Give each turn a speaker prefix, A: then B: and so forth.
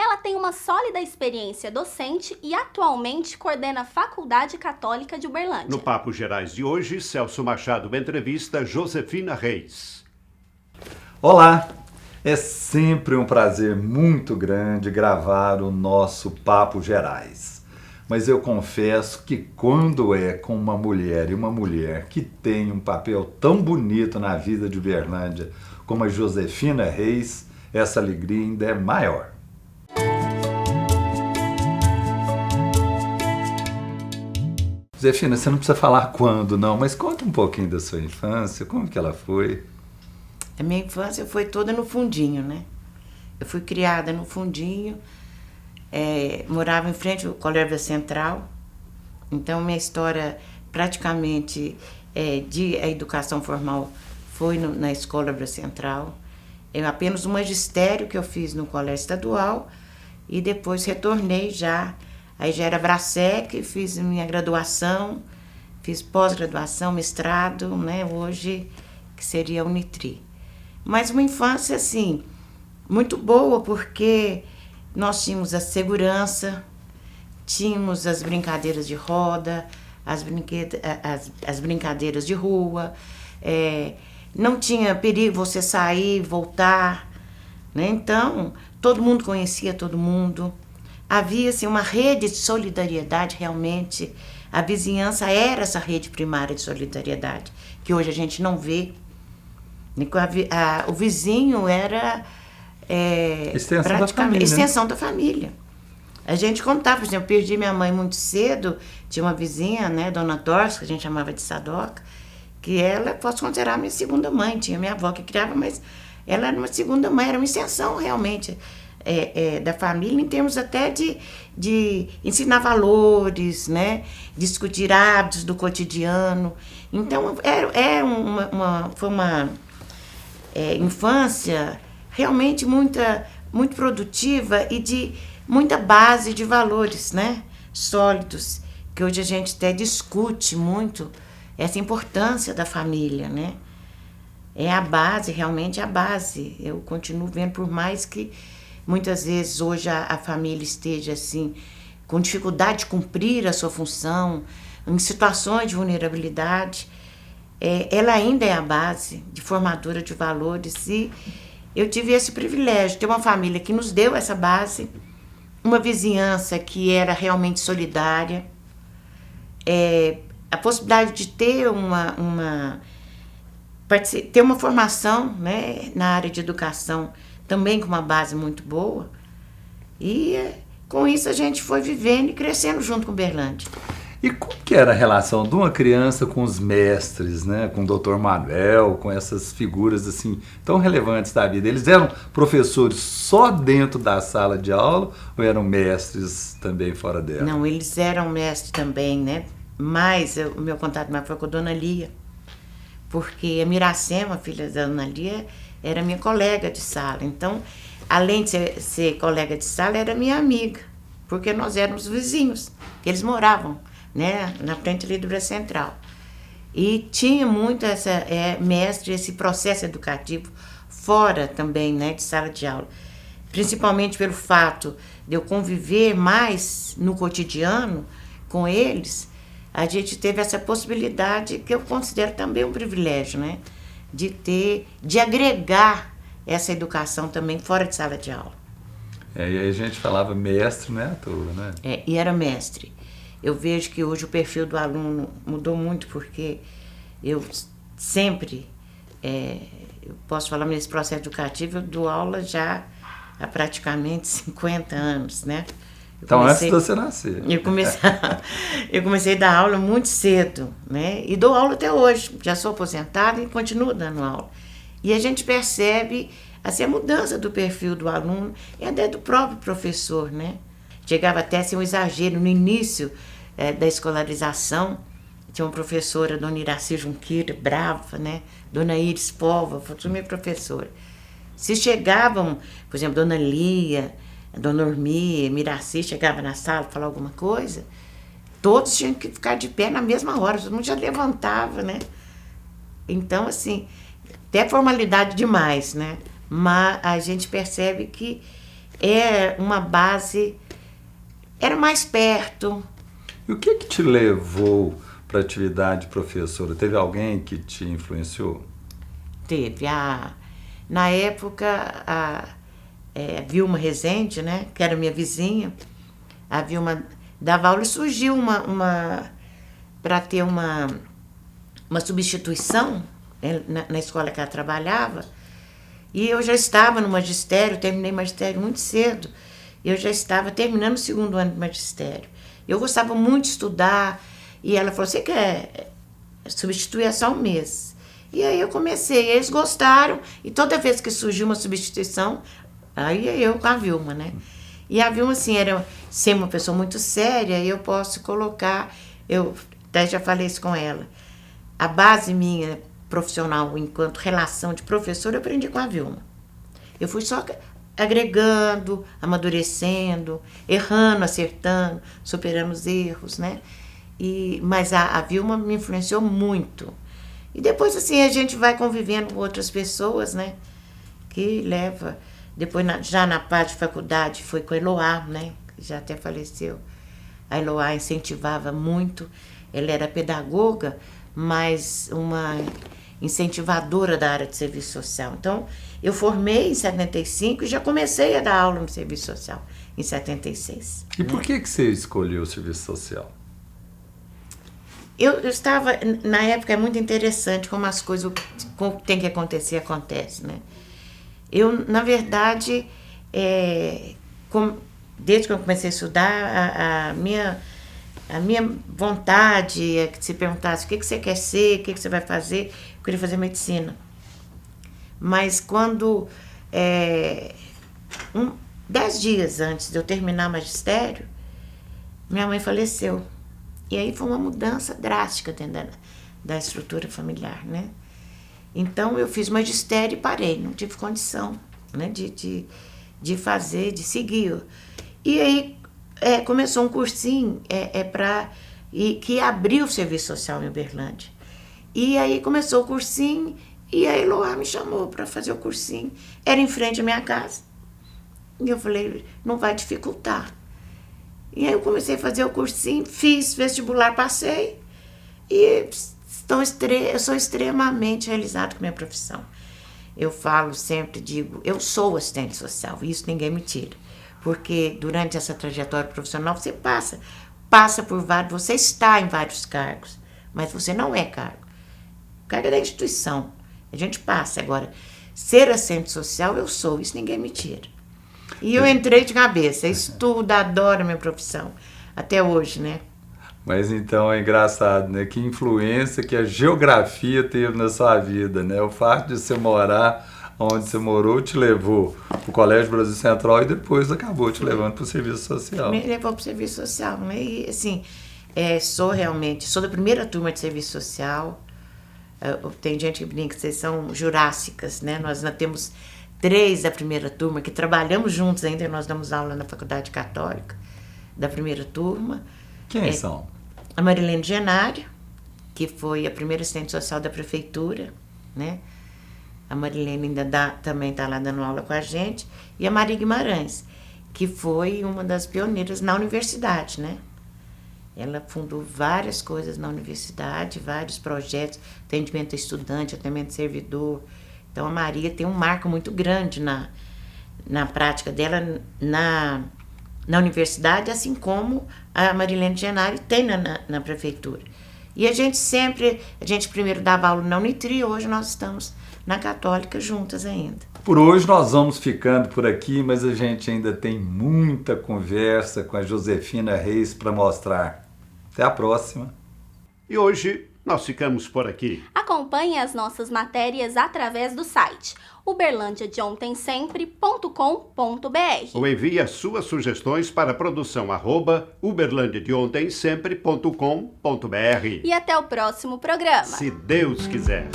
A: Ela tem uma sólida experiência docente e atualmente coordena a Faculdade Católica de Uberlândia.
B: No Papo Gerais de hoje, Celso Machado entrevista Josefina Reis.
C: Olá! É sempre um prazer muito grande gravar o nosso Papo Gerais. Mas eu confesso que quando é com uma mulher e uma mulher que tem um papel tão bonito na vida de Uberlândia como a Josefina Reis, essa alegria ainda é maior. Josefina, você não precisa falar quando não, mas conta um pouquinho da sua infância, como que ela foi?
D: A minha infância foi toda no fundinho, né? Eu fui criada no fundinho, morava em frente ao Colégio Central, então minha história praticamente de a educação formal foi na Escola Central. É apenas o magistério que eu fiz no Colégio Estadual e depois retornei aí já era Brasec, fiz minha graduação, fiz pós-graduação, mestrado, né? Hoje que seria Unitri. Mas uma infância, assim, muito boa, porque nós tínhamos a segurança, tínhamos as brincadeiras de roda, as brincadeiras de rua, não tinha perigo você sair, voltar, né? Então, todo mundo conhecia todo mundo. Havia, assim, uma rede de solidariedade, realmente. A vizinhança era essa rede primária de solidariedade, que hoje a gente não vê. O vizinho era praticamente extensão da família. A gente contava, por exemplo, eu perdi minha mãe muito cedo, tinha uma vizinha, né, Dona Dorce, que a gente chamava de Sadoca, que ela, posso considerar minha segunda mãe, tinha minha avó que criava, mas ela era uma segunda mãe, era uma extensão realmente da família, em termos até de ensinar valores, né, discutir hábitos do cotidiano. Então, foi uma infância realmente muito produtiva e de muita base de valores, né, sólidos, que hoje a gente até discute muito essa importância da família, né? É a base, realmente a base. Eu continuo vendo, por mais que muitas vezes hoje a família esteja assim com dificuldade de cumprir a sua função, em situações de vulnerabilidade, ela ainda é a base de formadora de valores, e eu tive esse privilégio de ter uma família que nos deu essa base, uma vizinhança que era realmente solidária, a possibilidade de ter ter uma formação, né, na área de educação, também com uma base muito boa, e com isso a gente foi vivendo e crescendo junto com Uberlândia.
C: E como que era a relação de uma criança com os mestres, né? Com o Dr. Manuel, com essas figuras assim tão relevantes da vida? Eles eram professores só dentro da sala de aula ou eram mestres também fora dela?
D: Não, eles eram mestres também, né? Mas o meu contato mais foi com a Dona Lia, porque a Miracema, filha da Dona Lia, era minha colega de sala. Então, além de ser colega de sala, era minha amiga, porque nós éramos vizinhos, que eles moravam, né, na frente ali do Brasil Central. E tinha muito mestre, esse processo educativo fora também, né, de sala de aula. Principalmente pelo fato de eu conviver mais no cotidiano com eles, a gente teve essa possibilidade, que eu considero também um privilégio, né, de agregar essa educação também fora de sala de aula.
C: E aí a gente falava mestre, né, à toa, né?
D: E era mestre. Eu vejo que hoje o perfil do aluno mudou muito, porque eu sempre, eu posso falar nesse processo educativo, eu dou aula já há praticamente 50 anos, né?
C: Então, antes de você nascer.
D: Eu comecei a dar aula muito cedo, né? E dou aula até hoje. Já sou aposentada e continuo dando aula. E a gente percebe assim, a mudança do perfil do aluno e até do próprio professor, né? Chegava até a ser um exagero no início da escolarização. Tinha uma professora, Dona Iraci Junqueira, brava, né? Dona Iris Pova, foi minha professora. Se chegavam, por exemplo, Dona Lia, Dona Ormi, Miraci, chegava na sala para falar alguma coisa, todos tinham que ficar de pé na mesma hora, todo mundo já levantava, né? Então, assim, até formalidade demais, né? Mas a gente percebe que é uma base, era mais perto.
C: E o que te levou para a atividade de professora? Teve alguém que te influenciou?
D: Teve. Na época, a Vilma Rezende, né, que era minha vizinha, a Vilma dava aula e surgiu para ter uma substituição, né, na escola que ela trabalhava. E eu já estava no magistério, terminei magistério muito cedo. Eu já estava terminando o 2º ano de magistério. Eu gostava muito de estudar. E ela falou, você quer substituir é só um mês? E aí eu comecei, eles gostaram. E toda vez que surgiu uma substituição, aí eu com a Vilma, né? E a Vilma, assim, era ser uma pessoa muito séria, e eu posso colocar, eu até já falei isso com ela, a base minha profissional enquanto relação de professor, eu aprendi com a Vilma. Eu fui só agregando, amadurecendo, errando, acertando, superando os erros, né? Mas a Vilma me influenciou muito. E depois, assim, a gente vai convivendo com outras pessoas, né? Que leva... Depois, já na parte de faculdade, foi com a Eloá, né? Que já até faleceu. A Eloá incentivava muito. Ela era pedagoga, mas uma incentivadora da área de serviço social. Então, eu formei em 75 e já comecei a dar aula no serviço social em 76.
C: E por que você escolheu o serviço social?
D: Eu estava, na época, é muito interessante como as coisas, como tem que acontecer, acontece, né? Eu, na verdade, desde que eu comecei a estudar, a minha vontade é que se perguntasse o que você quer ser, o que você vai fazer, eu queria fazer medicina. Mas quando, 10 dias antes de eu terminar o magistério, minha mãe faleceu. E aí foi uma mudança drástica dentro da estrutura familiar, né? Então eu fiz magistério e parei, não tive condição, né, de fazer, de seguir. E aí começou um cursinho que abriu o serviço social em Uberlândia. E aí começou o cursinho e a Eloá me chamou para fazer o cursinho. Era em frente à minha casa. E eu falei, não vai dificultar. E aí eu comecei a fazer o cursinho, fiz vestibular, passei. E eu sou extremamente realizada com a minha profissão. Eu falo sempre, digo, eu sou assistente social, isso ninguém me tira. Porque durante essa trajetória profissional você passa por vários, você está em vários cargos, mas você não é cargo. O cargo é da instituição, a gente passa. Agora, ser assistente social, eu sou, isso ninguém me tira. E eu entrei de cabeça, estudo, adoro a minha profissão, até hoje, né?
C: Mas então é engraçado, né? Que influência que a geografia teve na sua vida, né? O fato de você morar onde você morou te levou para o Colégio Brasil Central e depois acabou te levando para o serviço social.
D: Me levou para o serviço social, né? E assim, sou da primeira turma de serviço social. Tem gente que brinca que vocês são jurássicas, né? Nós temos 3 da primeira turma que trabalhamos juntos ainda, nós damos aula na Faculdade Católica da primeira turma.
C: Quem são?
D: A Marilene Genário, que foi a primeira assistente social da prefeitura, né? A Marilene ainda também está lá dando aula com a gente. E a Maria Guimarães, que foi uma das pioneiras na universidade, né? Ela fundou várias coisas na universidade, vários projetos, atendimento a estudante, atendimento a servidor. Então, a Maria tem um marco muito grande na prática dela na universidade, assim como a Marilene Genário tem na prefeitura. E a gente primeiro dava aula na Unitri, hoje nós estamos na Católica juntas ainda.
C: Por hoje nós vamos ficando por aqui, mas a gente ainda tem muita conversa com a Josefina Reis para mostrar. Até a próxima.
B: E hoje nós ficamos por aqui.
A: Acompanhe as nossas matérias através do site uberlandiadeontensempre.com.br
B: Ou envie as suas sugestões para produção@uberlandiadeontensempre.com.br.
A: E até o próximo programa.
B: Se Deus quiser.